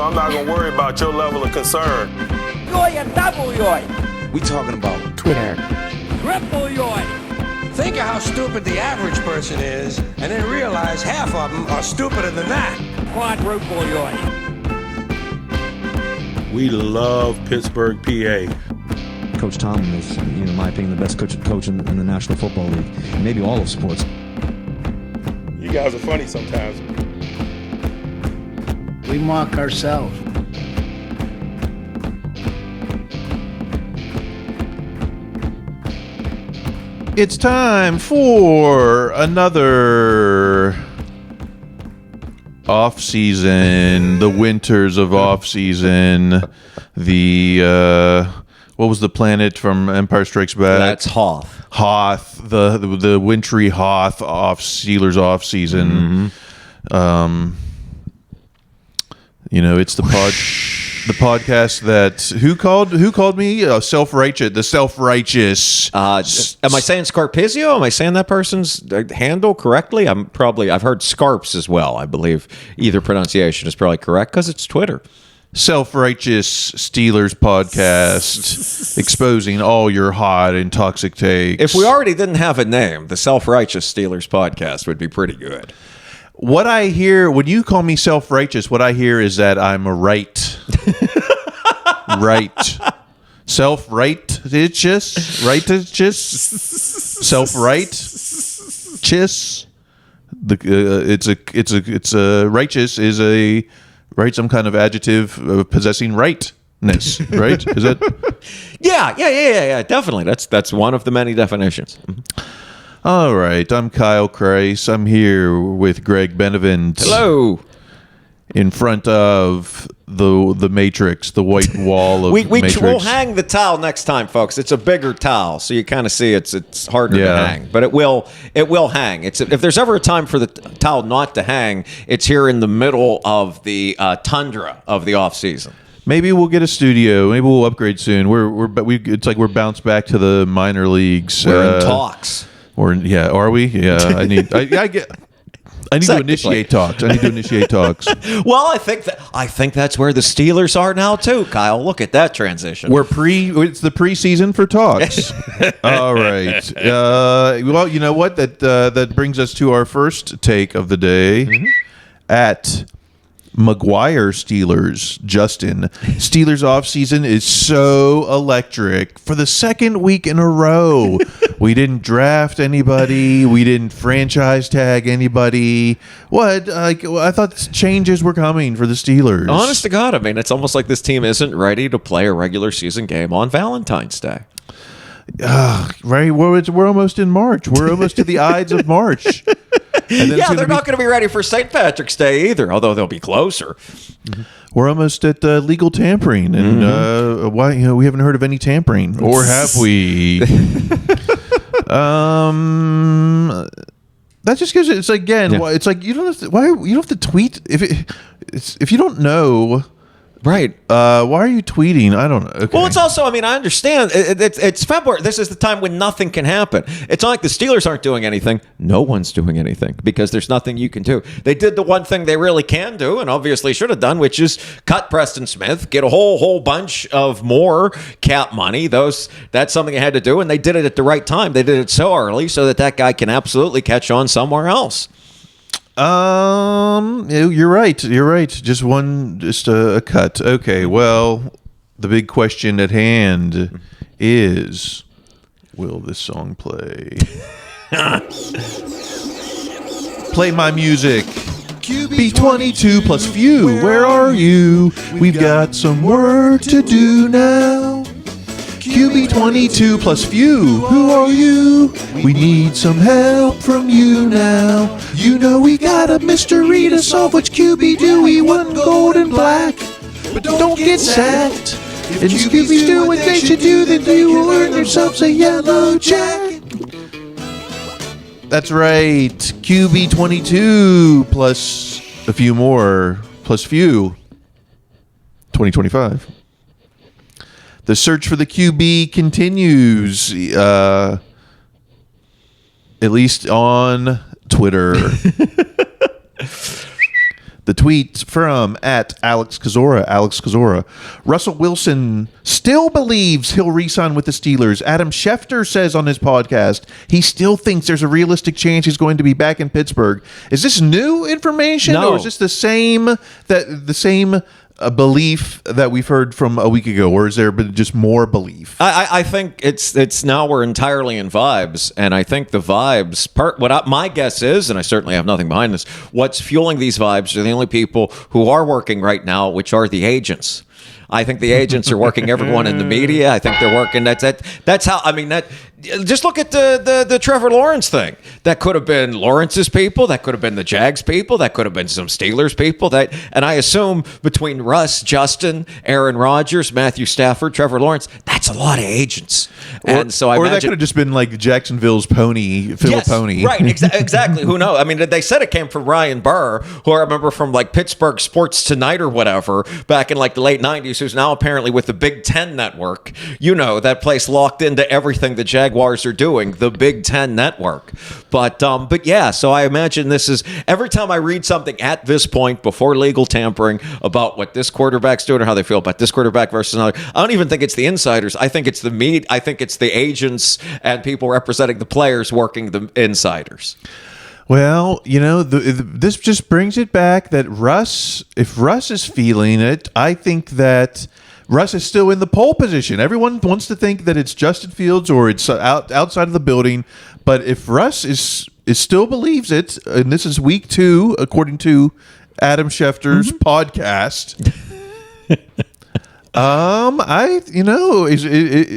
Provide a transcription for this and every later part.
I'm not going to worry about your level of concern. Yoy and double yoy. We talking about Twitter. Triple yoy. Think of how stupid the average person is, and then realize half of them are stupider than that. Quadruple yoy. We love Pittsburgh, PA. Coach Tomlin is, in my opinion, the best coach in the National Football League, maybe all of sports. You guys are funny sometimes. We mock ourselves. It's time for another off-season, the winters of off-season, the, what was the planet from Empire Strikes Back? That's Hoth. Hoth, the wintry Hoth Steelers off-season. Mm-hmm. It's the podcast that who called me self-righteous, the self-righteous. Am I saying Scarpizio? Am I saying that person's handle correctly? I've heard Scarps as well. I believe either pronunciation is probably correct because it's Twitter. Self-righteous Steelers podcast, exposing all your hot and toxic takes. If we already didn't have a name, the Self-Righteous Steelers podcast would be pretty good. What I hear when you call me self-righteous, what I hear is that I'm a right. Right. Self-righteous. Self-righteous. It's a righteous is a right, some kind of adjective possessing rightness, right? Is that? Yeah, definitely. That's one of the many definitions. Mm-hmm. All right, I'm Kyle Kreis. I'm here with Greg Benevent. Hello. In front of the Matrix, the white wall of Matrix. We'll hang the towel next time, folks. It's a bigger towel, so you kind of see it's harder to hang, but it will hang. If there's ever a time for the towel not to hang, it's here in the middle of the tundra of the off season. Maybe we'll get a studio. Maybe we'll upgrade soon. It's like we're bounced back to the minor leagues. We're in talks. Are we? Yeah, I need to initiate talks. Well, I think that's where the Steelers are now too, Kyle. Look at that transition. It's the preseason for talks. All right. Well, you know what? That brings us to our first take of the day. Mm-hmm. At McGuire Steelers, Justin. Steelers offseason is so electric. For the second week in a row, we didn't draft anybody. We didn't franchise tag anybody. What? I thought changes were coming for the Steelers. Honest to God, I mean, it's almost like this team isn't ready to play a regular season game on Valentine's Day. Right. We're almost in March. We're almost to the Ides of March. Yeah, they're not going to be ready for St. Patrick's Day either, although they'll be closer. Mm-hmm. We're almost at legal tampering, and why? We haven't heard of any tampering, or have we? That just gives it. It's again. Yeah. It's like you don't have to. Why you don't have to tweet if you don't know. Right. Why are you tweeting? I don't know. Okay. Well, it's also, I understand. It's February. This is the time when nothing can happen. It's not like the Steelers aren't doing anything. No one's doing anything because there's nothing you can do. They did the one thing they really can do and obviously should have done, which is cut Preston Smith, get a whole bunch of more cap money. That's something they had to do, and they did it at the right time. They did it so early so that guy can absolutely catch on somewhere else. You're right. Just a cut. Okay, well, the big question at hand is, will this song play? Play my music. B22 plus few, where are you? We've got some work to do now. QB22 plus few, who are you? We need some help from you now. You know we got a mystery to solve. Which QB do we want, gold and black? But don't get sacked. If Scooby's do what they should do, then you will earn yourselves a yellow jacket. That's right. QB22 plus a few more, plus few. 2025. The search for the QB continues, at least on Twitter. The tweet from at Alex Kozora. Russell Wilson still believes he'll re-sign with the Steelers. Adam Schefter says on his podcast he still thinks there's a realistic chance he's going to be back in Pittsburgh. Is this new information, No. or is this the same belief that we've heard from a week ago, or is there just more belief? I think it's now we're entirely in vibes, and I think the vibes my guess is, and I certainly have nothing behind this, what's fueling these vibes are the only people who are working right now, which are the agents. I think the agents are working everyone in the media. I think they're working. That's how. I mean, that. Just look at the Trevor Lawrence thing. That could have been Lawrence's people. That could have been the Jags people. That could have been some Steelers people. And I assume between Russ, Justin, Aaron Rodgers, Matthew Stafford, Trevor Lawrence, that's a lot of agents. And so I or imagine, that could have just been like Jacksonville's pony, Pony. Right, exactly. Who knows? I mean, they said it came from Ryan Burr, who I remember from like Pittsburgh Sports Tonight or whatever back in like the late 90s, who's now apparently with the Big Ten Network. You know, that place locked into everything the Jaguars are doing, the Big Ten Network. But yeah, so I imagine this is, every time I read something at this point before legal tampering about what this quarterback's doing or how they feel about this quarterback versus another, I don't even think it's the insiders. I think it's the media. I think it's the agents and people representing the players working the insiders. Well, you know, this just brings it back that if Russ is feeling it, I think that Russ is still in the pole position. Everyone wants to think that it's Justin Fields or it's outside of the building, but if Russ is still believes it, and this is week 2, according to Adam Schefter's podcast.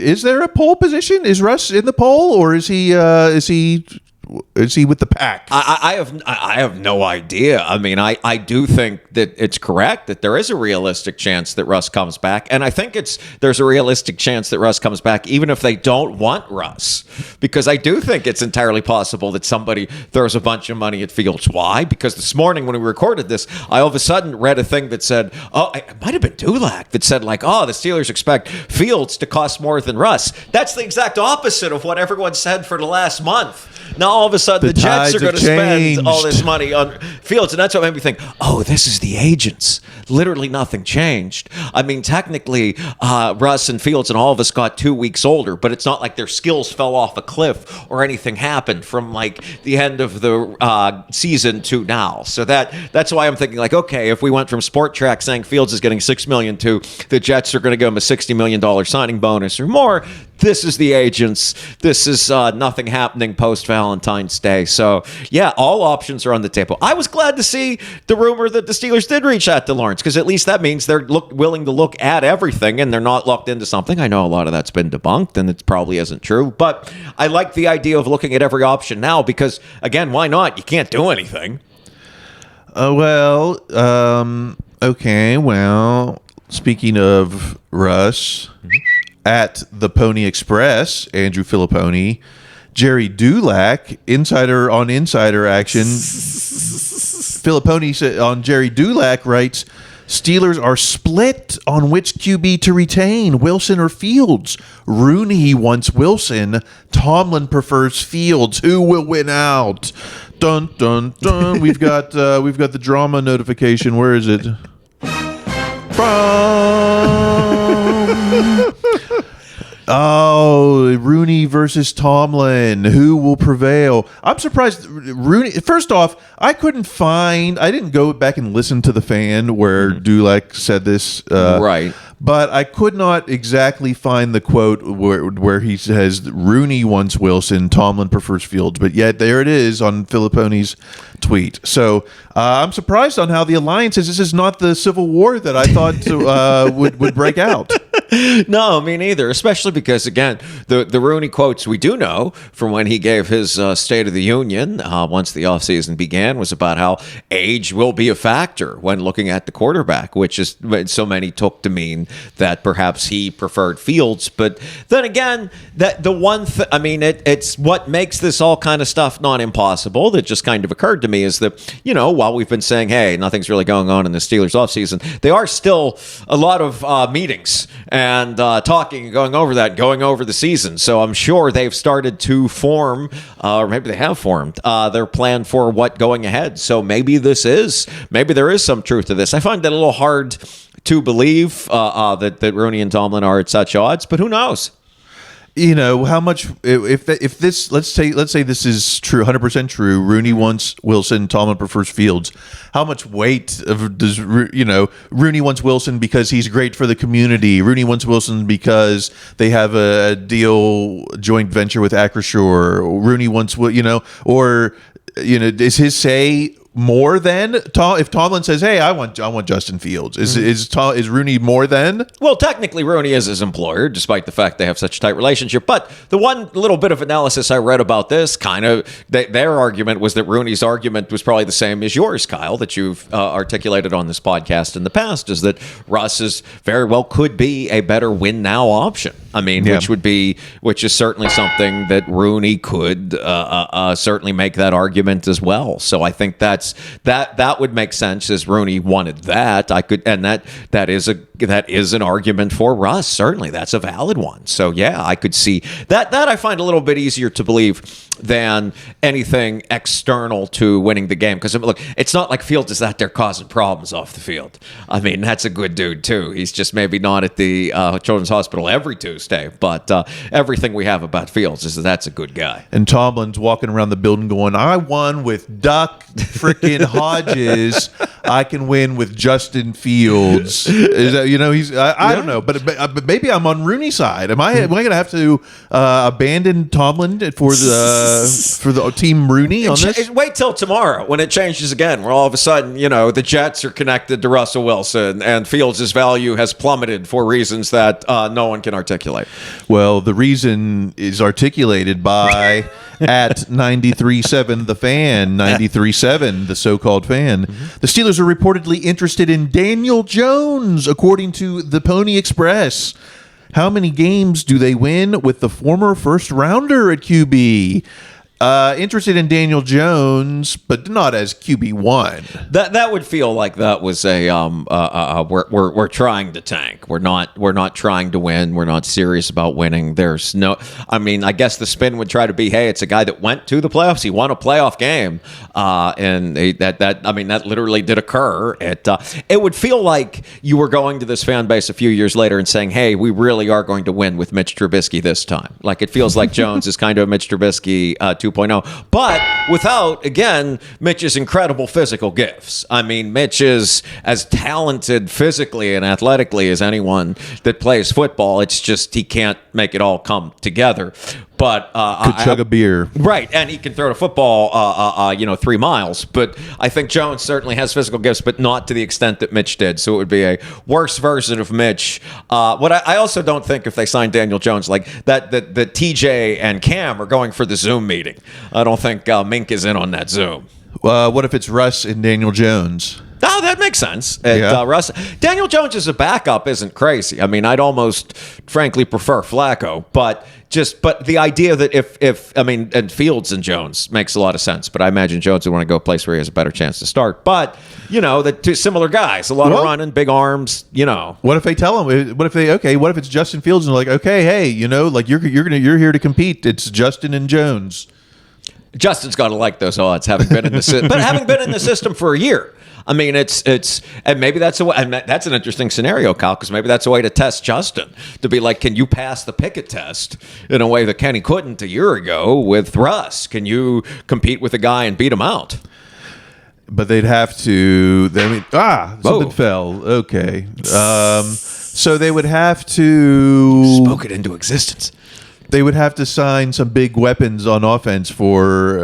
Is there a pole position? Is Russ in the pole, or is he with the pack? I have no idea. I mean, I do think that it's correct that there is a realistic chance that Russ comes back, and I think there's a realistic chance that Russ comes back even if they don't want Russ, because I do think it's entirely possible that somebody throws a bunch of money at Fields. Why? Because this morning when we recorded this, I all of a sudden read a thing that said, it might have been Dulac that said like, the Steelers expect Fields to cost more than Russ. That's the exact opposite of what everyone said for the last month. Now all of a sudden the Jets are going to spend all this money on Fields, and that's what made me think, this is the agents. Literally nothing changed. I mean, technically, Russ and Fields and all of us got 2 weeks older, but it's not like their skills fell off a cliff or anything happened from like the end of the season to now. So that's why I'm thinking like, okay, if we went from Sport Track saying Fields is getting $6 million to the Jets are going to give him a $60 million signing bonus or more, this is the agents. This is nothing happening post-Valentine's Day. So, yeah, all options are on the table. I was glad to see the rumor that the Steelers did reach out to Lawrence, because at least that means they're willing to look at everything and they're not locked into something. I know a lot of that's been debunked and it probably isn't true, but I like the idea of looking at every option now because, again, why not? You can't do anything. Okay, well, speaking of Russ... At the Pony Express, Andrew Filipponi, Jerry Dulac, insider on insider action. Filipponi said on Jerry Dulac writes, Steelers are split on which QB to retain, Wilson or Fields. Rooney wants Wilson. Tomlin prefers Fields. Who will win out? Dun dun dun. We've got the drama notification. Where is it? Rooney versus Tomlin. Who will prevail? I'm surprised. Rooney. First off, I didn't go back and listen to the fan where Dulac said this. Right. But I could not exactly find the quote where he says Rooney wants Wilson, Tomlin prefers Fields. But yet there it is on Filipponi's tweet. So I'm surprised on how the alliance is. This is not the Civil War that I thought would break out. No, me neither, especially because, again, the Rooney quotes we do know from when he gave his State of the Union once the offseason began was about how age will be a factor when looking at the quarterback, which is so many took to mean that perhaps he preferred Fields. But then again, that the one it's what makes this all kind of stuff not impossible that just kind of occurred to me is that, while we've been saying, hey, nothing's really going on in the Steelers offseason, they are still a lot of meetings and talking and going over that, going over the season. So I'm sure they've started to form, or maybe they have formed, their plan for what going ahead. So maybe there is some truth to this. I find that a little hard to believe that Rooney and Tomlin are at such odds, but who knows? You know how much if this let's say this is true, 100% true. Rooney wants Wilson, Tomlin prefers Fields. How much weight does Rooney wants Wilson because he's great for the community? Rooney wants Wilson because they have a deal joint venture with Acrisure. Rooney wants is his say more than if Tomlin says, "Hey, I want Justin Fields"? Is Rooney more than? Well, technically, Rooney is his employer, despite the fact they have such a tight relationship. But the one little bit of analysis I read about this, their argument was that Rooney's argument was probably the same as yours, Kyle, that you've articulated on this podcast in the past, is that Russ very well could be a better win now option. I mean, which is certainly something that Rooney could certainly make that argument as well. So I think that would make sense, as Rooney wanted that. That is an argument for Russ. Certainly, that's a valid one. So yeah, I could see that. That I find a little bit easier to believe than anything external to winning the game. Because look, it's not like Fields is out there causing problems off the field. I mean, that's a good dude too. He's just maybe not at the Children's Hospital every Tuesday, but everything we have about Fields is that's a good guy. And Tomlin's walking around the building going, "I won with Duck freaking Hodges. I can win with Justin Fields." Is that, he's I don't know, but maybe I'm on Rooney's side. Am I going to have to abandon Tomlin for the team Rooney on this? Wait till tomorrow when it changes again. Where all of a sudden, the Jets are connected to Russell Wilson, and Fields' value has plummeted for reasons that no one can articulate. Well, the reason is articulated by at 93.7 the fan, 93.7 the so-called fan. The Steelers are reportedly interested in Daniel Jones, according to the Pony Express. How many games do they win with the former first rounder at QB? Interested in Daniel Jones, but not as QB1. That would feel like that was we're trying to tank. We're not trying to win. We're not serious about winning. There's no. I mean, I guess the spin would try to be, hey, it's a guy that went to the playoffs. He won a playoff game, and that literally did occur. It would feel like you were going to this fan base a few years later and saying, hey, we really are going to win with Mitch Trubisky this time. Like it feels like Jones is kind of a Mitch Trubisky 2.0, but without, again, Mitch's incredible physical gifts. I mean, Mitch is as talented physically and athletically as anyone that plays football. It's just he can't make it all come together. But could chug a beer, right? And he can throw the football, 3 miles. But I think Jones certainly has physical gifts, but not to the extent that Mitch did. So it would be a worse version of Mitch. What I also don't think if they sign Daniel Jones like that TJ and Cam are going for the Zoom meeting. I don't think Mink is in on that Zoom. What if it's Russ and Daniel Jones? Oh, that makes sense. Daniel Jones as a backup isn't crazy. I mean, I'd almost, frankly, prefer Flacco, but the idea that and Fields and Jones makes a lot of sense. But I imagine Jones would want to go a place where he has a better chance to start. But the two similar guys, a lot of running, big arms. What if they tell him? What if it's Justin Fields and they're like, okay, hey, you're here to compete. It's Justin and Jones. Justin's got to like those odds, having been in the system for a year. I mean, it's and maybe that's a way, and that's an interesting scenario, Kyle, because maybe that's a way to test Justin, to be like, can you pass the Pickett test in a way that Kenny couldn't a year ago with Russ? Can you compete with a guy and beat him out? But they'd have to. Something fell. Okay, so they would have to spoke it into existence. They would have to sign some big weapons on offense for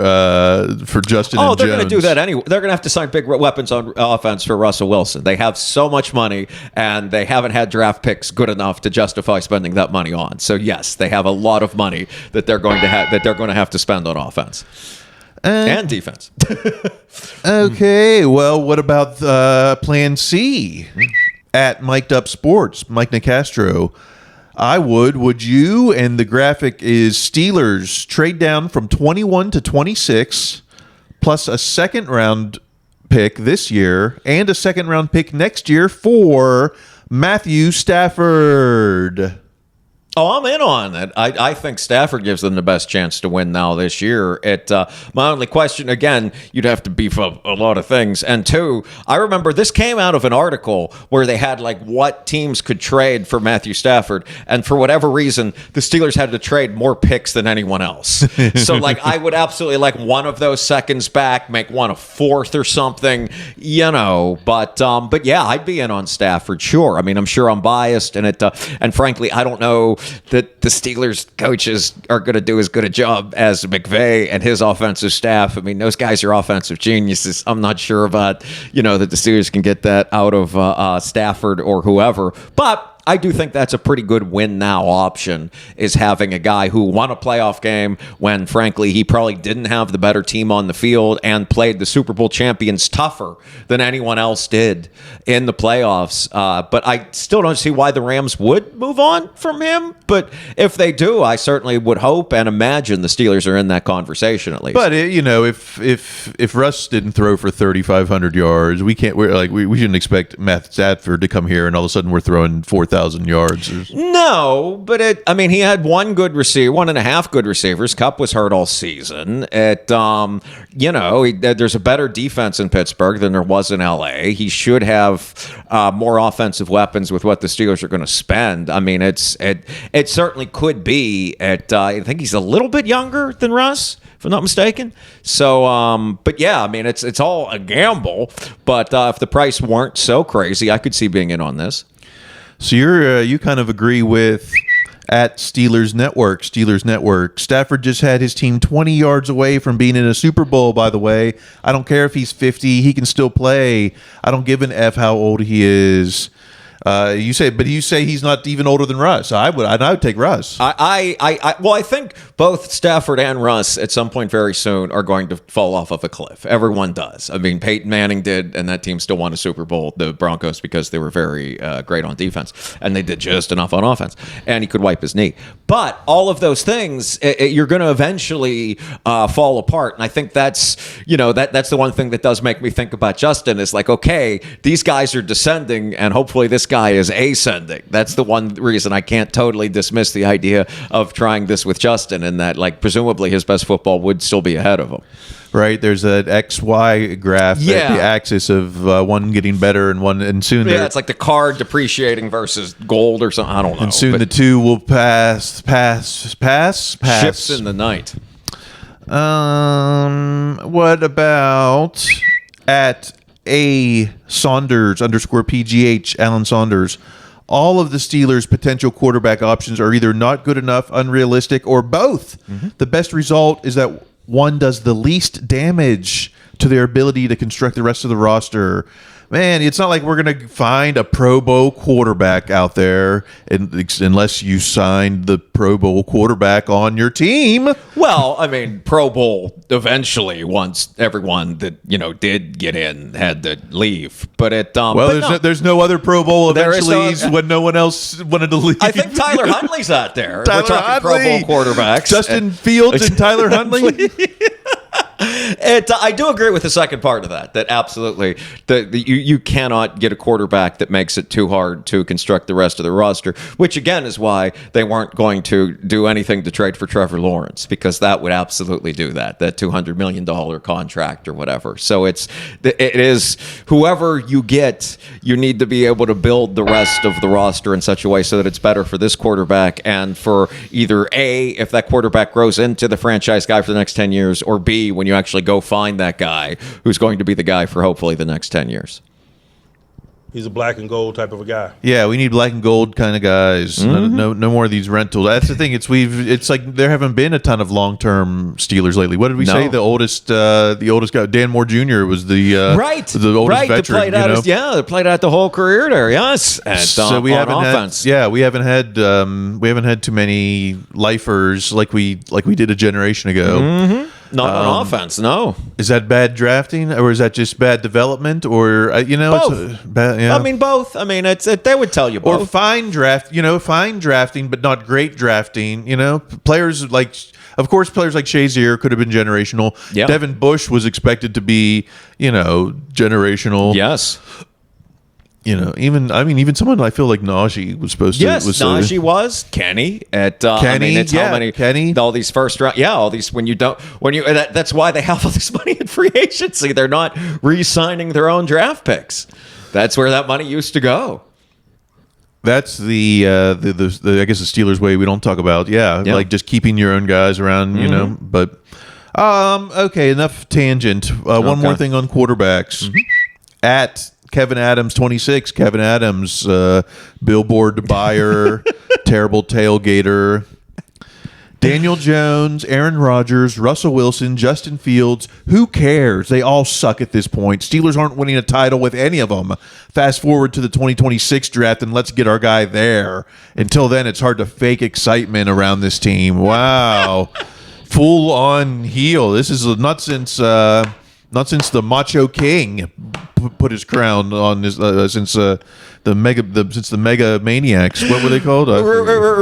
Justin and Jones. They're going to do that anyway. They're going to have to sign big weapons on offense for Russell Wilson. They have so much money, and they haven't had draft picks good enough to justify spending that money on. So yes, they have a lot of money that they're going to have to spend on offense and defense. Okay, well, what about Plan C at Mic'd Up Sports? Mike Nicastro. Would you? And the graphic is Steelers trade down from 21 to 26 plus a second round pick this year and a second-round pick next year for Matthew Stafford. Oh, I'm in on it. I think Stafford gives them the best chance to win now this year. My only question, again, you'd have to beef up a lot of things. And two, I remember this came out of an article where they had like what teams could trade for Matthew Stafford. And for whatever reason, the Steelers had to trade more picks than anyone else. So like I would absolutely like one of those seconds back, make one a fourth or something, you know. But yeah, I'd be in on Stafford, sure. I mean, I'm sure I'm biased, and frankly, I don't know that the Steelers coaches are going to do as good a job as McVay and his offensive staff. I mean, those guys are offensive geniuses. I'm not sure about, that the Steelers can get that out of Stafford or whoever. But I do think that's a pretty good win now option, is having a guy who won a playoff game when, frankly, he probably didn't have the better team on the field and played the Super Bowl champions tougher than anyone else did in the playoffs. But I still don't see why the Rams would move on from him. But if they do, I certainly would hope and imagine the Steelers are in that conversation at least. But if Russ didn't throw for 3,500 yards, we shouldn't expect Matt Stafford to come here and all of a sudden we're throwing 4,000 yards. No, but he had one good receiver, 1.5 good receivers. Kupp was hurt all season. There's a better defense in Pittsburgh than there was in LA. He should have more offensive weapons with what the Steelers are going to spend. I mean, it certainly could be. I think he's a little bit younger than Russ, if I'm not mistaken. So, but yeah, I mean, it's all a gamble. But if the price weren't so crazy, I could see being in on this. So you kind of agree with at Steelers Network. Stafford just had his team 20 yards away from being in a Super Bowl, by the way. I don't care if he's 50. He can still play. I don't give an F how old he is. You say he's not even older than Russ. I would take Russ. I think both Stafford and Russ at some point very soon are going to fall off of a cliff. Everyone does. I mean, Peyton Manning did, and that team still won a Super Bowl, the Broncos, because they were very great on defense, and they did just enough on offense, and he could wipe his knee. But all of those things, you're going to eventually fall apart, and I think that's that's the one thing that does make me think about Justin is like, okay, these guys are descending, and hopefully this guy is ascending. That's the one reason I can't totally dismiss the idea of trying this with Justin, and that like presumably his best football would still be ahead of him. Right, there's an XY graph, the axis of one getting better and soon. Yeah, it's like the card depreciating versus gold or something. I don't know. And soon the two will pass. Ships in the night. What about at A Saunders _PGH, Alan Saunders? All of the Steelers' potential quarterback options are either not good enough, unrealistic, or both. Mm-hmm. The best result is that one does the least damage to their ability to construct the rest of the roster. Man, it's not like we're going to find a Pro Bowl quarterback out there unless you signed the Pro Bowl quarterback on your team. Well, I mean, Pro Bowl eventually, once everyone that did get in had to leave. But there's no other Pro Bowl eventually when no one else wanted to leave. I think Tyler Huntley's out there. We're talking Pro Bowl quarterbacks. Justin Fields and Tyler Huntley. I do agree with the second part of that absolutely you cannot get a quarterback that makes it too hard to construct the rest of the roster, which again is why they weren't going to do anything to trade for Trevor Lawrence, because that would absolutely do that $200 million contract or whatever. So it is whoever you get, you need to be able to build the rest of the roster in such a way so that it's better for this quarterback and for either A, if that quarterback grows into the franchise guy for the next 10 years, or B, when you actually go find that guy who's going to be the guy for hopefully the next 10 years. He's a black and gold type of a guy. Yeah, we need black and gold kind of guys. Mm-hmm. No more of these rentals. That's the thing. It's like there haven't been a ton of long-term Steelers lately. What did we say? The oldest guy, Dan Moore Jr. was the oldest veteran. They played out the whole career there. Yes, so we haven't offense. We haven't had too many lifers like we did a generation ago. Mm-hmm. Not on offense, no. Is that bad drafting, or is that just bad development, or both? It's bad, I mean, both. I mean, they would tell you both. Or fine drafting, but not great drafting. Players like Of course, players like Shazier could have been generational. Yeah. Devin Bush was expected to be, generational. Yes. Even someone I feel like Najee was supposed to. Yes, Najee was Kenny at Kenny. Kenny. All these first round. Yeah, all these that's why they have all this money in free agency. They're not re-signing their own draft picks. That's where that money used to go. That's the I guess the Steelers way we don't talk about. Yeah, like just keeping your own guys around, But okay, enough tangent. One more thing on quarterbacks. At Kevin Adams 26, Kevin Adams, billboard buyer, terrible tailgater. Daniel Jones, Aaron Rodgers, Russell Wilson, Justin Fields. Who cares? They all suck at this point. Steelers aren't winning a title with any of them. Fast forward to the 2026 draft and let's get our guy there. Until then, it's hard to fake excitement around this team. Wow. Full on heel. This is not since the Macho King put his crown on his since the Mega Maniacs. What were they called?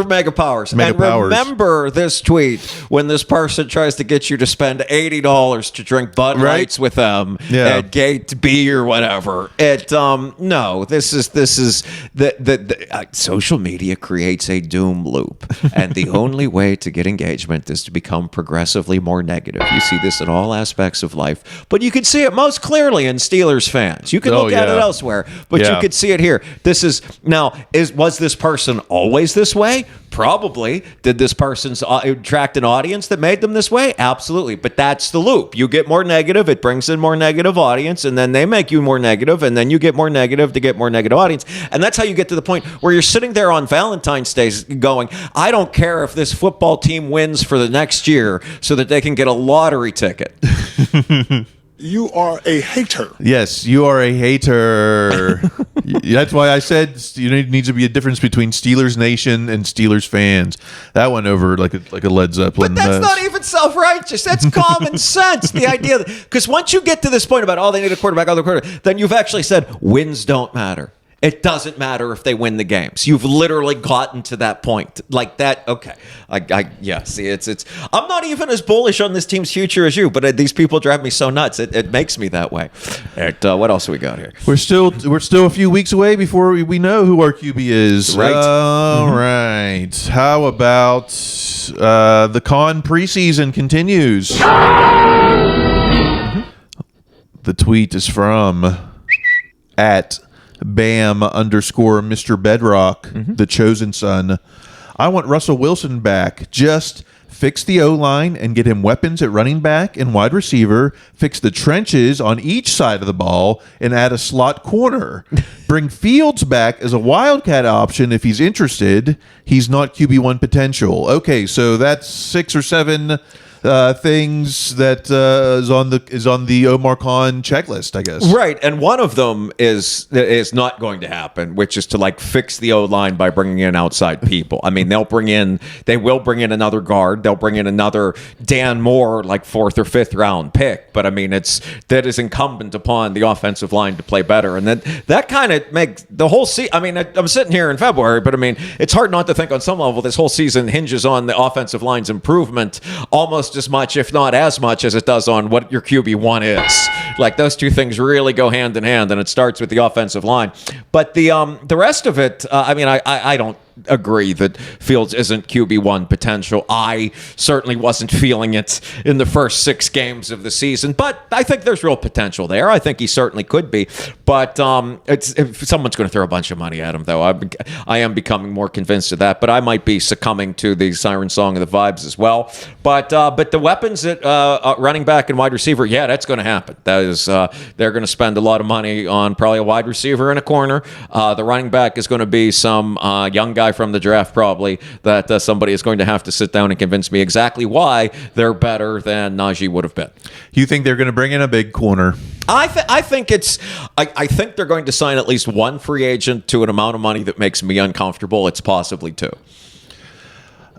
Mega Powers. Mega Powers. Remember this tweet when this person tries to get you to spend $80 to drink Bud Lights with them at Gate B or whatever. No, this is the social media creates a doom loop, and the only way to get engagement is to become progressively more negative. You see this in all aspects of life, but you can see it most clearly in Steelers fans. You can look at it elsewhere, but you could see it here. Was this person always this way? Probably. Did this person attract an audience that made them this way? Absolutely. But that's the loop. You get more negative, it brings in more negative audience, and then they make you more negative, and then you get more negative to get more negative audience. And that's how you get to the point where you're sitting there on Valentine's Day going, I don't care if this football team wins for the next year so that they can get a lottery ticket. You are a hater. Yes, you are a hater. That's why I said there needs to be a difference between Steelers Nation and Steelers fans. That went over like a Led Zeppelin. But that's not even self-righteous. That's common sense. The idea because once you get to this point about they need a quarterback, then you've actually said wins don't matter. It doesn't matter if they win the games. You've literally gotten to that point like that. Okay, see, it's. I'm not even as bullish on this team's future as you, but these people drive me so nuts. It makes me that way. What else have we got here? We're still a few weeks away before we know who our QB is. Right. All right. How about the Khan preseason continues? The tweet is from at Bam_Mr. Bedrock, the chosen son. I want Russell Wilson back. Just fix the O-line and get him weapons at running back and wide receiver. Fix the trenches on each side of the ball and add a slot corner. Bring Fields back as a wildcat option if he's interested. He's not QB1 potential. Okay, so that's 6 or 7 things that is on the Omar Khan checklist, I guess. Right, and one of them is not going to happen, which is to fix the O-line by bringing in outside people. I mean, they will bring in another guard. They'll bring in another Dan Moore, 4th or 5th round pick. But I mean, that is incumbent upon the offensive line to play better, and that kind of makes the whole season. I mean, I'm sitting here in February, but I mean, it's hard not to think on some level this whole season hinges on the offensive line's improvement almost as much, if not as much, as it does on what your QB1 is. Those two things really go hand in hand, and it starts with the offensive line. But the rest of it, I don't agree that Fields isn't QB1 potential. I certainly wasn't feeling it in the first 6 games of the season, but I think there's real potential there. I think he certainly could be, but if someone's going to throw a bunch of money at him, though. I am becoming more convinced of that, but I might be succumbing to the siren song of the vibes as well. But the weapons at running back and wide receiver, yeah, that's going to happen. That is, they're going to spend a lot of money on probably a wide receiver and a corner. The running back is going to be some young guy from the draft, probably, that somebody is going to have to sit down and convince me exactly why they're better than Najee would have been. You think they're going to bring in a big corner? I think they're going to sign at least one free agent to an amount of money that makes me uncomfortable. It's possibly 2.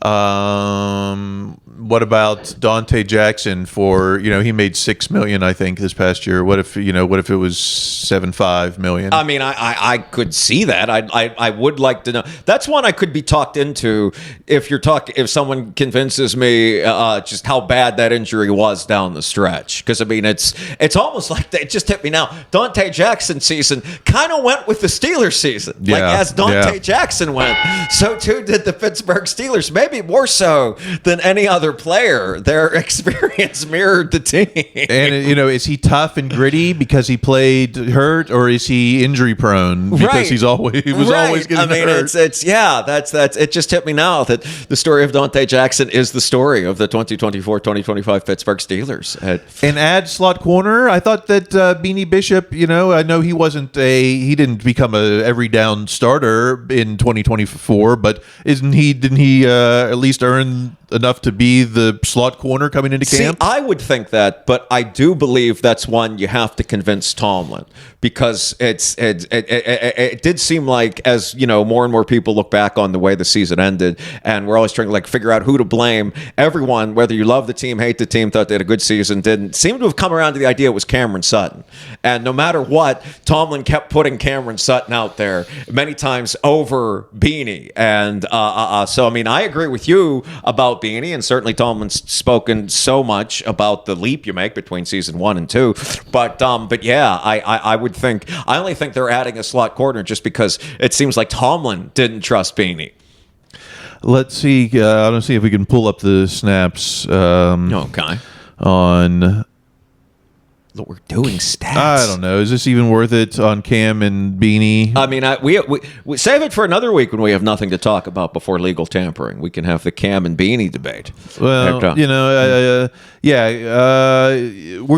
What about Dante Jackson for, he made $6 million, I think, this past year. What if it was $7.5 million? I mean, I could see that. I would like to know. That's one I could be talked into if someone convinces me just how bad that injury was down the stretch. Because I mean, it's almost like it just hit me now. Dante Jackson season kind of went with the Steelers season. Yeah, like as Dante Jackson went, so too did the Pittsburgh Steelers. Maybe more so than any other player. Their experience mirrored the team. And is he tough and gritty because he played hurt, or is he injury prone because he was always getting hurt? It just hit me now that the story of Dante Jackson is the story of the 2024-2025 Pittsburgh Steelers. And add slot corner. I thought that Beanie Bishop, I know he didn't become a every down starter in 2024, but didn't he at least earn enough to be the slot corner coming into camp? See, I would think that, but I do believe that's one you have to convince Tomlin, because it did seem like, as more and more people look back on the way the season ended, and we're always trying to figure out who to blame. Everyone, whether you love the team, hate the team, thought they had a good season, didn't seem to have come around to the idea it was Cameron Sutton. And no matter what, Tomlin kept putting Cameron Sutton out there many times over Beanie. And so I mean, I agree with you about Beanie, and certainly Tomlin's spoken so much about the leap you make between season 1 and 2. But yeah, I would think, I only think they're adding a slot corner just because it seems like Tomlin didn't trust Beanie. Let's see. I don't see if we can pull up the snaps. Okay. On. Look, we're doing stats. I don't know. Is this even worth it on Cam and Beanie? I mean, we save it for another week when we have nothing to talk about before legal tampering. We can have the Cam and Beanie debate. Well, we're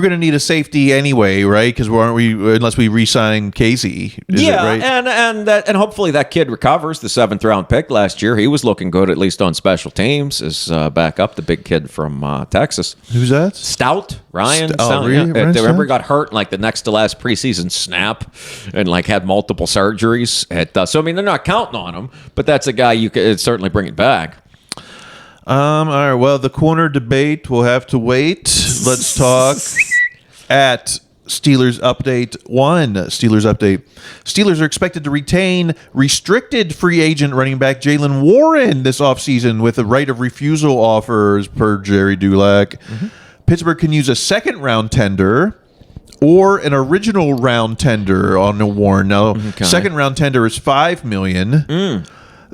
going to need a safety anyway, right? Because unless we re-sign Casey. Is it right? and hopefully that kid recovers. The 7th round pick last year, he was looking good, at least on special teams. As backup, the big kid from Texas. Who's that? Stout, Ryan. Stout. Really? Yeah. Ryan Remember, he got hurt in the next to last preseason snap, and had multiple surgeries. So I mean, they're not counting on him, but that's a guy you could certainly bring it back. All right. Well, the corner debate will have to wait. Let's talk at Steelers Update 1. Steelers Update. Steelers are expected to retain restricted free agent running back Jaylen Warren this offseason with a right of refusal offers per Jerry Dulac. Mm-hmm. Pittsburgh can use a second-round tender or an original round tender on a Warren. Now, second-round tender is $5 million.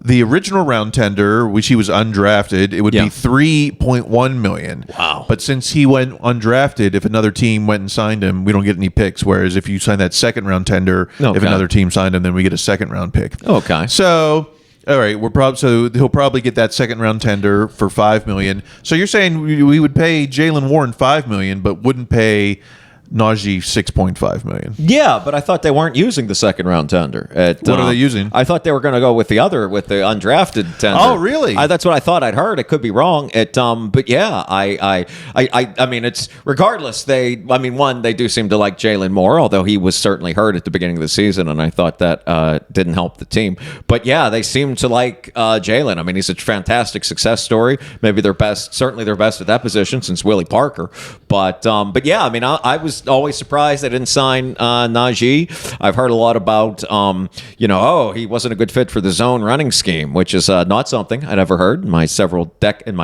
The original round tender, which he was undrafted, it would be $3.1 million. Wow. But since he went undrafted, if another team went and signed him, we don't get any picks. Whereas if you sign that second-round tender, if another team signed him, then we get a second-round pick. Okay. So... all right, so he'll probably get that second round tender for $5 million. So you're saying we would pay Jaylen Warren $5 million, but wouldn't pay Najee $6.5 million. Yeah, but I thought they weren't using the second round tender. What are they using? I thought they were going to go with the undrafted tender. Oh, really? That's what I thought I'd heard. It could be wrong. But yeah, I mean, it's regardless. They do seem to like Jaylen more, although he was certainly hurt at the beginning of the season, and I thought that didn't help the team. But yeah, they seem to like Jaylen. I mean, he's a fantastic success story. Maybe certainly their best at that position since Willie Parker. But yeah, I mean, I was always surprised they didn't sign Najee. I've heard a lot about, he wasn't a good fit for the zone running scheme, which is not something I'd ever heard in my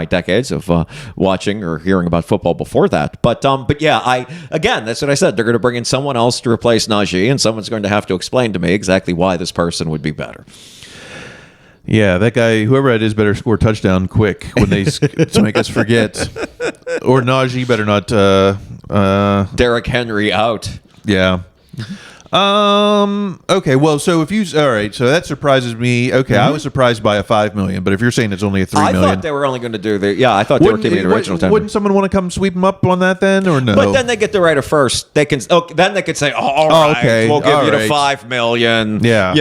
decades of watching or hearing about football before that. But yeah, that's what I said. They're going to bring in someone else to replace Najee, and someone's going to have to explain to me exactly why this person would be better. Yeah, that guy, whoever it is, better score a touchdown quick when they to make us forget. Or Najee better not. Derrick Henry out. Yeah. Okay. Well, so all right. So that surprises me. Okay, I was surprised by a $5 million, but if you're saying it's only a $3 million, I thought they were only going to do I thought they were keeping the original tender. Wouldn't someone want to come sweep them up on that then, or no? But then they get the right of first. They can. Then they could say, all right, okay, we'll give you the $5 million. Yeah.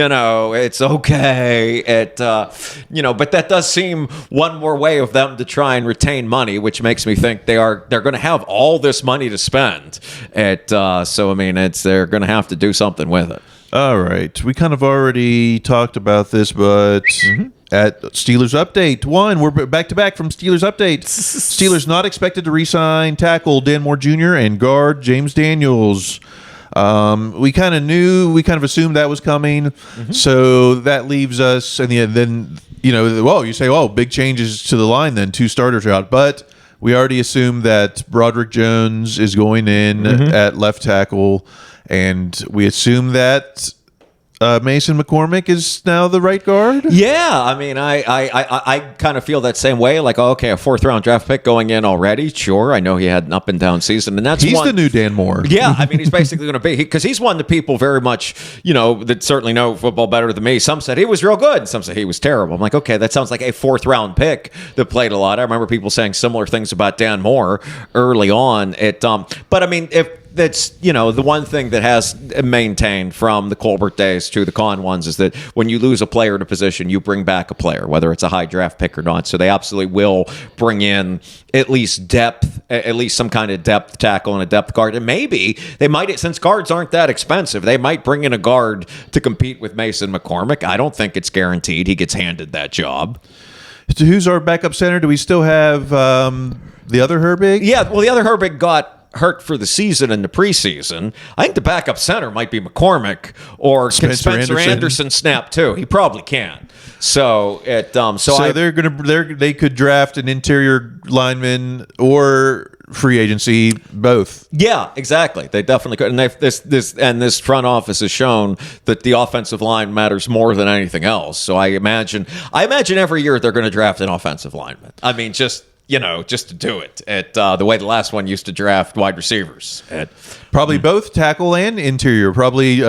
It's okay. But that does seem one more way of them to try and retain money, which makes me think they're going to have all this money to spend. So I mean, they're going to have to do something with it. All right. We kind of already talked about this, but at Steelers Update 1. We're back to back from Steelers Update. Steelers not expected to re-sign tackle Dan Moore Jr. and guard James Daniels. We kind of assumed that was coming. So that leaves us, and then, you say, oh, big changes to the line then, 2 starters are out. But we already assumed that Broderick Jones is going in at left tackle, and we assume that Mason McCormick is now the right guard. Yeah, I mean, I kind of feel that same way. Like, okay, a 4th-round draft pick going in already. Sure, I know he had an up and down season, and He's the new Dan Moore. Yeah, I mean, he's basically going to be, because he's one that people very much, that certainly know football better than me. Some said he was real good, and some said he was terrible. I'm like, okay, that sounds like a 4th-round pick that played a lot. I remember people saying similar things about Dan Moore early on. But I mean, if that's the one thing that has maintained from the Colbert days to the Khan ones is that when you lose a player at a position, you bring back a player, whether it's a high draft pick or not. So they absolutely will bring in at least depth, at least some kind of depth tackle and a depth guard. And maybe they might, since guards aren't that expensive, they might bring in a guard to compete with Mason McCormick. I don't think it's guaranteed he gets handed that job. So who's our backup center? Do we still have the other Herbig? Yeah, well, the other Herbig got hurt for the season in the preseason. I think the backup center might be McCormick, or can Spencer Anderson snap too? He probably can. So they could draft an interior lineman or free agency, both. Yeah, exactly. They definitely could. And this front office has shown that the offensive line matters more than anything else. So I imagine every year they're going to draft an offensive lineman. I mean, just to do it at the way the last one used to draft wide receivers. Probably both tackle and interior. Probably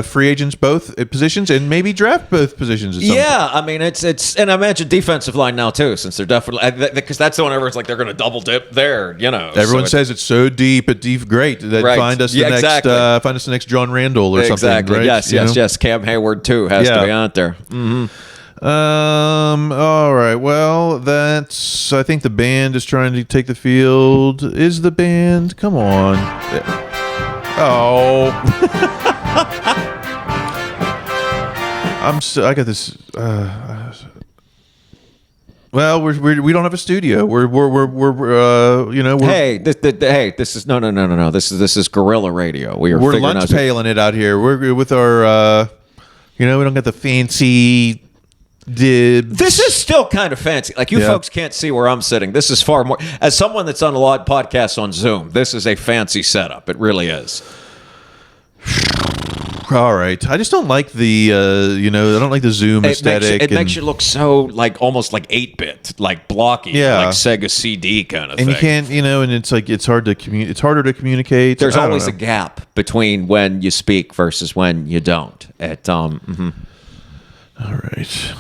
free agents both positions, and maybe draft both positions. At some point. I mean it's and I imagine defensive line now too, since they're definitely, because that's the one everyone's like they're going to double dip there. Everyone says it's so deep at deep. Great, that right. find us the next exactly. find us the next John Randall or exactly. something. Right? Yes. Cam Hayward too has to be out there. Mm-hmm. All right. Well, I think the band is trying to take the field. Is the band? Come on. Oh. I got this. Well, we don't have a studio. Hey, this is no. This is guerrilla radio. We're lunch paling it out here. We're with our. We don't got the fancy dibs. This is still kind of fancy. Like, you folks can't see where I'm sitting. This is far more. As someone that's done a lot of podcasts on Zoom, this is a fancy setup. It really is. All right. I just don't like the, I don't like the Zoom aesthetic. It makes you look so, like, almost like 8-bit, like blocky, like Sega CD kind of thing. And you can't, and it's like, it's harder to communicate. There's always a gap between when you speak versus when you don't. All right.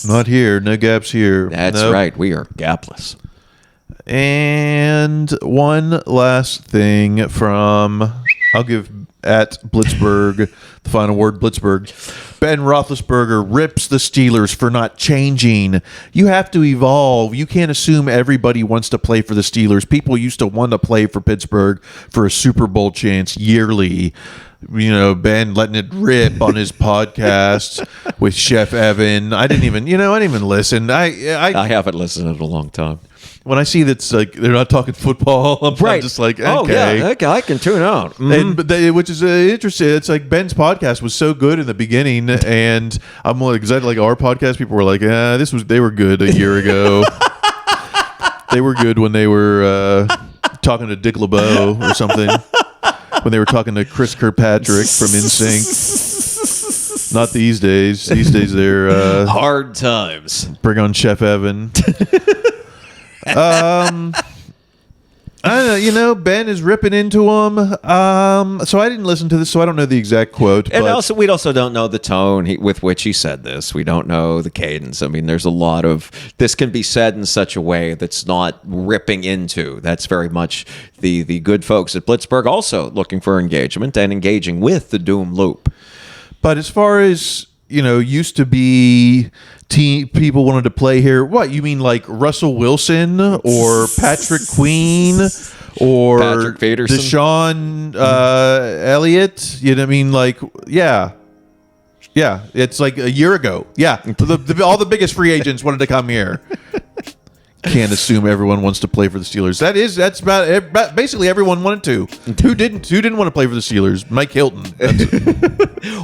Not here. No gaps here. That's right. We are gapless. And one last thing I'll give at Blitzberg, the final word, Blitzberg. Ben Roethlisberger rips the Steelers for not changing. You have to evolve. You can't assume everybody wants to play for the Steelers. People used to want to play for Pittsburgh for a Super Bowl chance yearly. Ben letting it rip on his podcast with Chef Evan. I didn't even listen. I haven't listened in a long time. When I see that's like they're not talking football, I'm just like, okay. Oh yeah, okay, I can tune out. Mm-hmm. Which is interesting. It's like Ben's podcast was so good in the beginning, and I'm like, excited. Like our podcast, people were like, they were good a year ago. They were good when they were talking to Dick LeBeau or something. When they were talking to Chris Kirkpatrick from NSYNC. Not these days. These days they're hard times. Bring on Chef Evan. I don't know. Ben is ripping into him. So I didn't listen to this, so I don't know the exact quote. And we also don't know the tone with which he said this. We don't know the cadence. I mean, there's a lot of this can be said in such a way that's not ripping into. That's very much the good folks at Blitzberg also looking for engagement and engaging with the doom loop. But as far as used to be people wanted to play here. What, you mean like Russell Wilson or Patrick Queen or Patrick Peterson? Deshaun Elliott? You know what I mean? Like, yeah. Yeah, it's like a year ago. Yeah, all the biggest free agents wanted to come here. Can't assume everyone wants to play for the Steelers. That's about basically everyone wanted to. Who didn't want to play for the Steelers? Mike Hilton.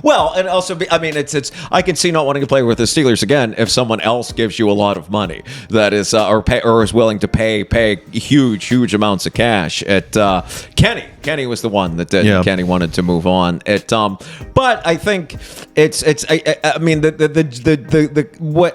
Well, and also, it's. I can see not wanting to play with the Steelers again if someone else gives you a lot of money that is, or is willing to pay huge amounts of cash. Kenny was the one that did. Yeah. Kenny wanted to move on. But I think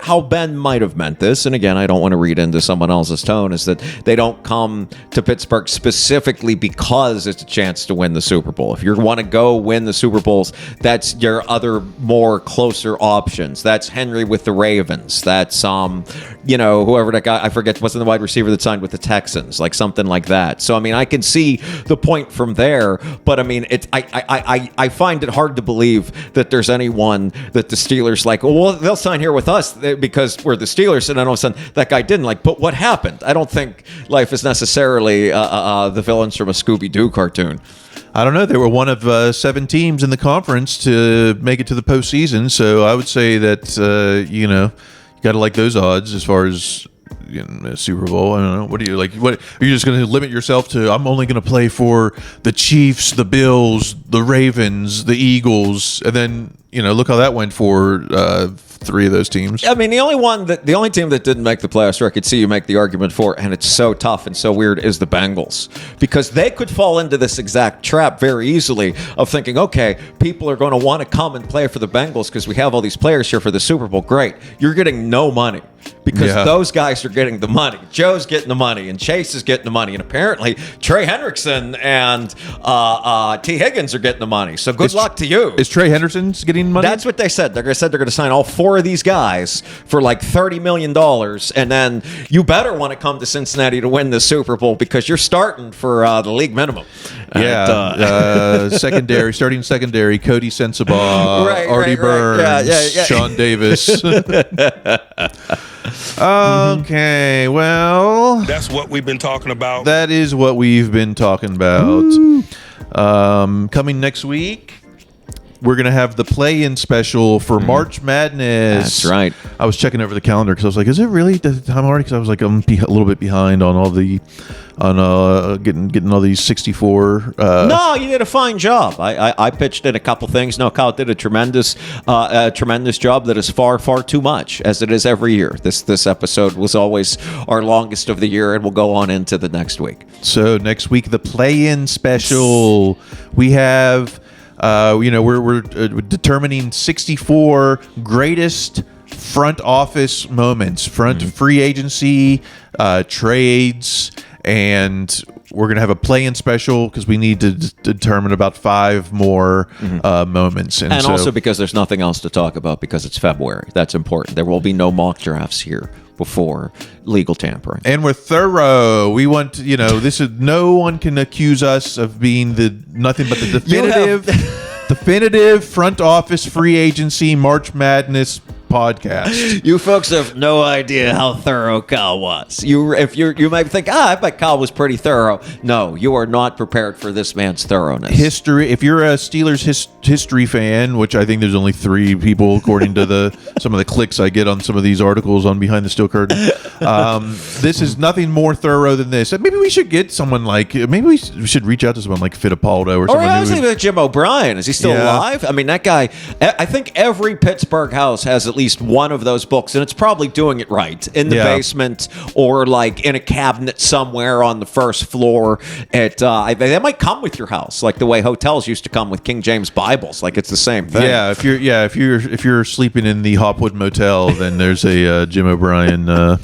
how Ben might have meant this, and again, I don't want to read into someone else's tone, is that they don't come to Pittsburgh specifically because it's a chance to win the Super Bowl. If you want to go win the Super Bowls, that's your other more closer options. That's Henry with the Ravens. That's whoever that guy, I forget, wasn't the wide receiver that signed with the Texans, like something like that. So I can see the point from there, but I find it hard to believe that there's anyone that the Steelers they'll sign here with us because we're the Steelers, and then all of a sudden that guy didn't. But what happened? I don't think life is necessarily the villains from a Scooby-Doo cartoon. I don't know. They were one of 7 teams in the conference to make it to the postseason, so I would say that you got to like those odds as far as Super Bowl. I don't know. What do you like? What are you just going to limit yourself to? I'm only going to play for the Chiefs, the Bills, the Ravens, the Eagles, and then look how that went for 3 of those teams. The only team that didn't make the playoffs, I could see you make the argument for, and it's so tough and so weird, is the Bengals, because they could fall into this exact trap very easily of thinking, okay, people are going to want to come and play for the Bengals because we have all these players here for the Super Bowl. Great, you're getting no money because those guys are getting the money. Joe's getting the money, and Chase is getting the money, and apparently Trey Hendrickson and T. Higgins are getting the money. So good luck to you. Is Trey Henderson's getting money? That's what they said. They're going to sign all 4 of these guys for like $30 million, and then you better want to come to Cincinnati to win the Super Bowl because you're starting for the league minimum. Yeah, starting secondary, Cody Sensabaugh, Artie Burns, Sean Davis. Okay, well, That's what we've been talking about. that is what we've been talking about. Coming next week, we're going to have the play-in special for March Madness. That's right. I was checking over the calendar because I was like, is it really the time already? Because I was like, I'm a little bit behind on all the, getting all these 64. No, you did a fine job. I pitched in a couple things. No, Kyle did a tremendous job that is far too much, as it is every year. This episode was always our longest of the year, and we'll go on into the next week. So next week, the play-in special. We have... we're determining 64 greatest front office moments, free agency, trades, and we're going to have a play-in special because we need to determine about 5 more moments. And so, also because there's nothing else to talk about because it's February. That's important. There will be no mock drafts here before legal tampering. And we're thorough. We want to, this is, no one can accuse us of being nothing but the definitive front office free agency March Madness podcast. You folks have no idea how thorough Kyle was. You might think, I bet Kyle was pretty thorough. No, you are not prepared for this man's thoroughness. History. If you're a Steelers history fan, which I think there's only 3 people according to some of the clicks I get on some of these articles on Behind the Steel Curtain, this is nothing more thorough than this. Maybe we should get someone maybe we should reach out to someone like Fittipaldo or someone. I was thinking about Jim O'Brien. Is he still alive? That guy. I think every Pittsburgh house has at least one of those books, and it's probably doing it right in the basement or like in a cabinet somewhere on the first floor. They might come with your house, like the way hotels used to come with King James Bibles. Like it's the same thing. Yeah, if you're sleeping in the Hopwood Motel, then there's a Jim O'Brien.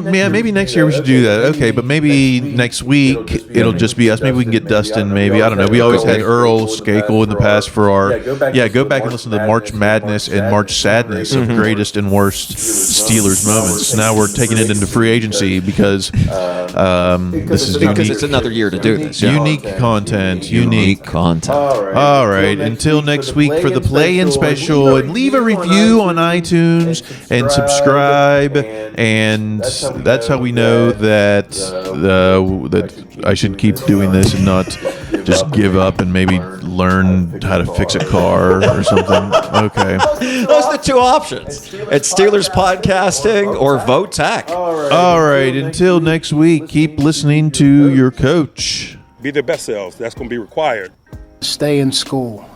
Maybe next year we should do that. Okay, but maybe next week it'll just be us. Maybe we can get Dustin. Maybe, I don't know. We always had Earl Skakel in the past for our. Go back and listen to the March Madness and March Sadness of greatest and worst Steelers moments. Now we're taking it into free agency because this is unique. Because it's another year to do this. Unique content. Unique content. All right. Until next week for the play-in special, and leave a review on iTunes and subscribe. And that's how we know that that I should keep doing this and not just give up and maybe learn how to fix a car or something? Okay. Those are the two options. It's Steelers podcasting or vote tech. All right. Until next week, keep listening to your coach. Be their best selves. That's going to be required. Stay in school.